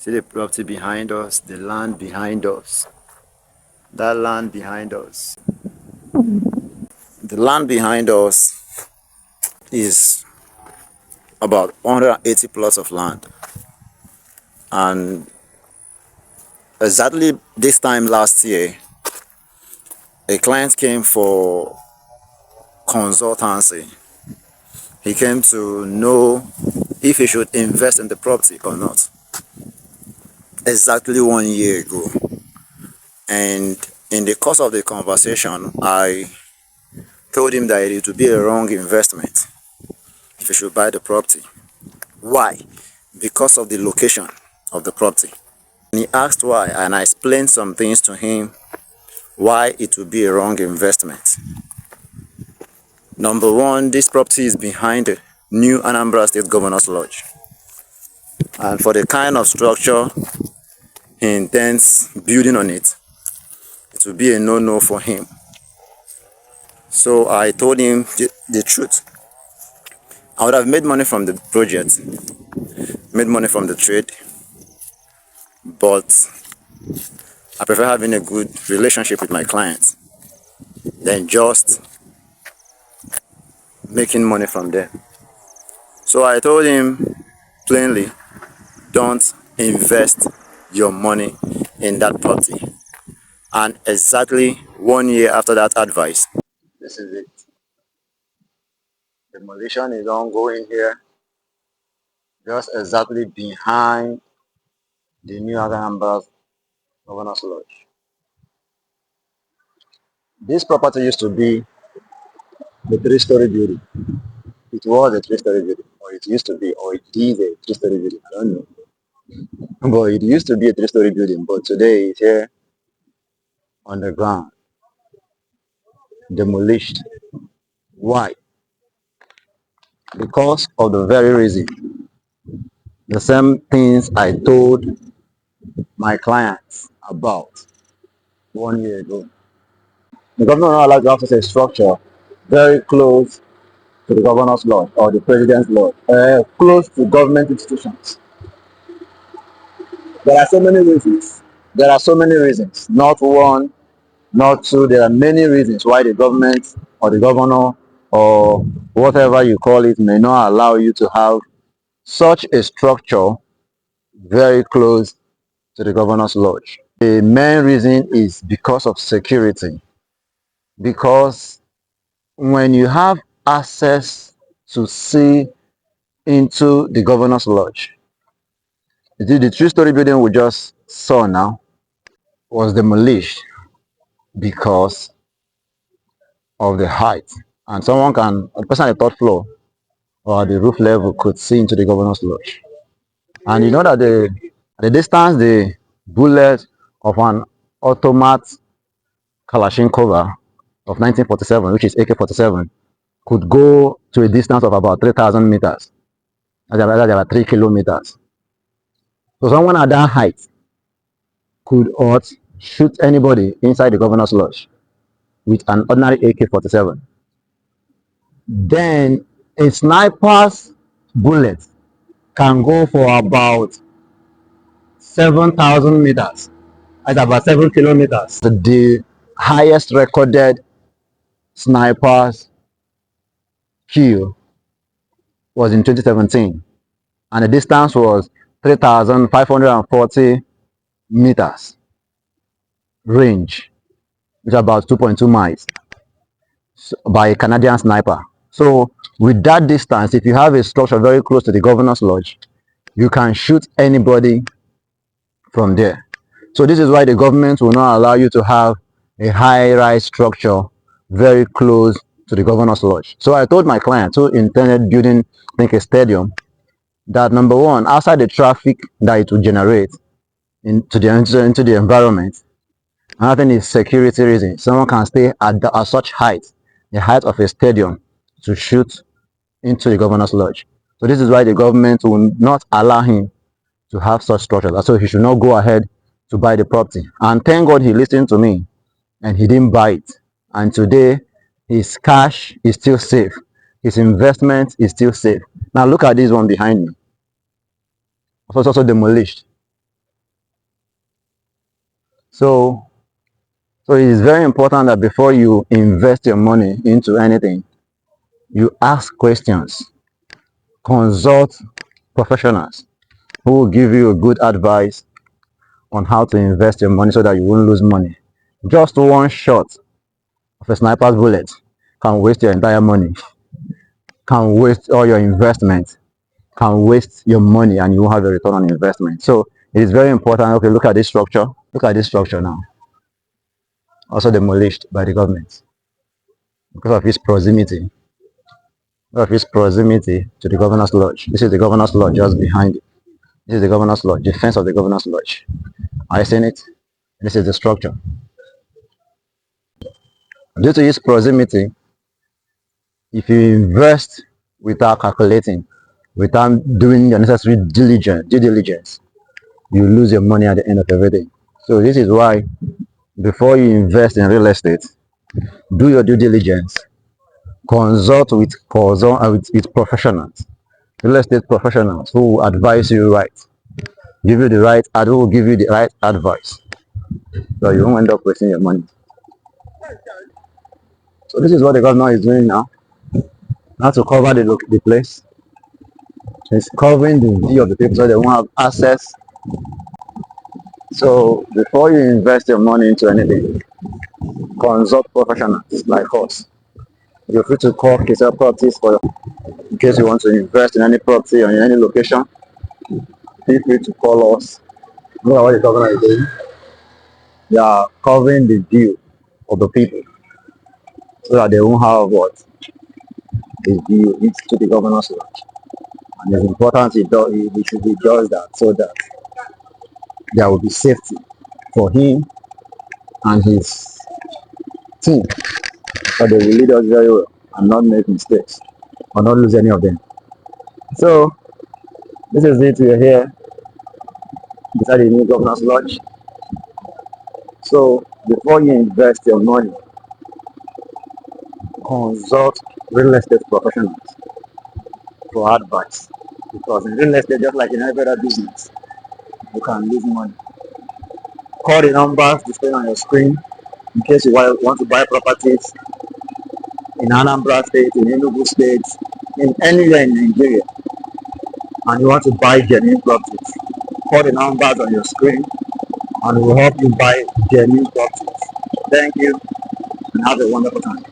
See the property behind us, the land behind us. That land behind us. The land behind us is about 180 plots of land. And exactly this time last year, a client came for consultancy. He came to know if he should invest in the property or not. Exactly 1 year ago. And in the course of the conversation, I told him that it would be a wrong investment if he should buy the property. Why? Because of the location of the property. And he asked why, and I explained some things to him why it would be a wrong investment. Number one, this property is behind the new Anambra State Governor's Lodge. And for the kind of structure he intends building on it, it will be a no-no for him. So I told him the truth. I would have made money from the project, made money from the trade, but I prefer having a good relationship with my clients than just making money from there. So I told him plainly, don't invest your money in that property. And exactly 1 year after that advice, this is it. Demolition is ongoing here, just exactly behind the new Anambra Governor's Lodge. This property used to be a three-story building. It was a three-story building, or it used to be, or it is a three-story building. I don't know. But it used to be a three-story building, but today it's here on the ground, demolished. Why? Because of the very reason, the same things I told my clients about 1 year ago. The governor not allowed to have such a structure very close to the governor's lodge or the president's lodge, close to government institutions. There are so many reasons. There are so many reasons. Not one, not two. There are many reasons why the government or the governor or whatever you call it may not allow you to have such a structure very close to the governor's lodge. The main reason is because of security. Because when you have access to see into the governor's lodge, the three-story building we just saw now was demolished because of the height. And a person at the third floor or the roof level could see into the governor's lodge. And you know that the distance the bullet of an automat Kalashnikov of 1947, which is AK-47, could go to a distance of about 3,000 meters. That's about 3 kilometers. So someone at that height could shoot anybody inside the governor's lodge with an ordinary AK-47. Then a sniper's bullet can go for about 7,000 meters. That's about 7 kilometers. The highest recorded sniper's kill was in 2017, and the distance was 3,540 meters range, which is about 2.2 miles, by a Canadian sniper. So with that distance, if you have a structure very close to the governor's lodge, you can shoot anybody from there. So this is why the government will not allow you to have a high-rise structure very close to the governor's lodge. So I told my client who intended building, I think, a stadium, that number one, outside the traffic that it will generate into the environment, another thing is security reasons. Someone can stay at such height, the height of a stadium, to shoot into the governor's lodge. So this is why the government will not allow him to have such structures. So he should not go ahead to buy the property. And thank God he listened to me and he didn't buy it. And today his cash is still safe. His investment is still safe. Now look at this one behind me. It's also demolished. So, so it is very important that before you invest your money into anything, you ask questions, consult professionals who will give you a good advice on how to invest your money so that you won't lose money. Just one shot of a sniper's bullet can waste your entire money, can waste all your investment, can waste your money, and you won't have a return on investment. So it is very important. Okay, look at this structure. Look at this structure now. Also demolished by the government because of its proximity. Because of its proximity to the governor's lodge. This is the governor's lodge just behind it. This is the governor's lodge, the fence of the governor's lodge. Are you seeing it? This is the structure. Due to its proximity, if you invest without calculating, without doing the necessary due diligence, you lose your money at the end of everything. So this is why before you invest in real estate, do your due diligence, consult with professionals, real estate professionals who will advise you right, who will give you the right advice, so you won't end up wasting your money. So this is what the governor is doing now. Now to cover the place, it's covering the view of the people so they won't have access. So before you invest your money into anything, consult professionals like us. You're free to call KCL Properties in case you want to invest in any property or in any location. Feel free to call us. Look at what the governor is doing. They are covering the view of the people so that they won't have what the view into the governor's lodge. And it's important it should be does that so that there will be safety for him and his team, so they will lead us very well and not make mistakes or not lose any of them. So this is it. We're here beside the new governor's lodge. So before you invest your money, consult real estate professionals for advice. Because in real estate, just like in every other business, you can lose money. Call the numbers displayed on your screen in case you want to buy properties in Anambra State, in Enugu State, in anywhere in Nigeria, and you want to buy genuine properties. Call the numbers on your screen and we'll help you buy genuine properties. Thank you and have a wonderful time.